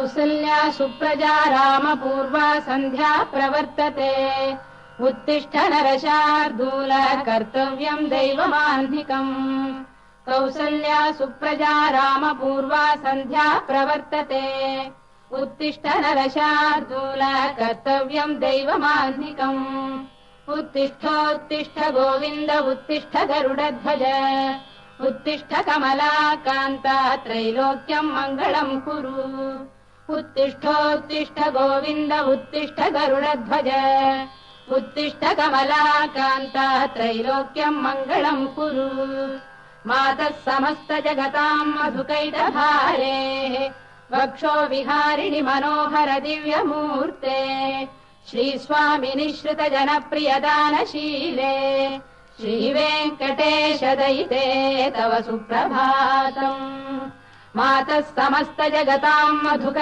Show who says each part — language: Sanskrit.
Speaker 1: कौसल्या सुप्रजा रामपूर्वा सन्ध्या प्रवर्तते उत्तिष्ठ नरशार्दूल कर्तव्यम् दैवमाह्निकम् कौसल्या सुप्रजा रामपूर्वा सन्ध्या प्रवर्तते उत्तिष्ठ नरशार्दूल कर्तव्यम् दैवमाह्निकम् उत्तिष्ठोत्तिष्ठ गोविन्द उत्तिष्ठ गरुडध्वज उत्तिष्ठ कमलाकान्ता त्रैलोक्यम् मङ्गलम् कुरु उत्तिष्ठोत्तिष्ठ गोविन्द उत्तिष्ठ गरुडध्वज उत्तिष्ठ कमलाकान्ता त्रैलोक्यम् मङ्गलम् कुरु मातः समस्त जगताम् मधुकैटभारेः वक्षो विहारिणि मनोहर दिव्यमूर्ते श्रीस्वामि निःश्रित जनप्रियदानशीले श्रीवेङ्कटेश दयिते तव सुप्रभातम् मातः समस्त जगताम् मधुकै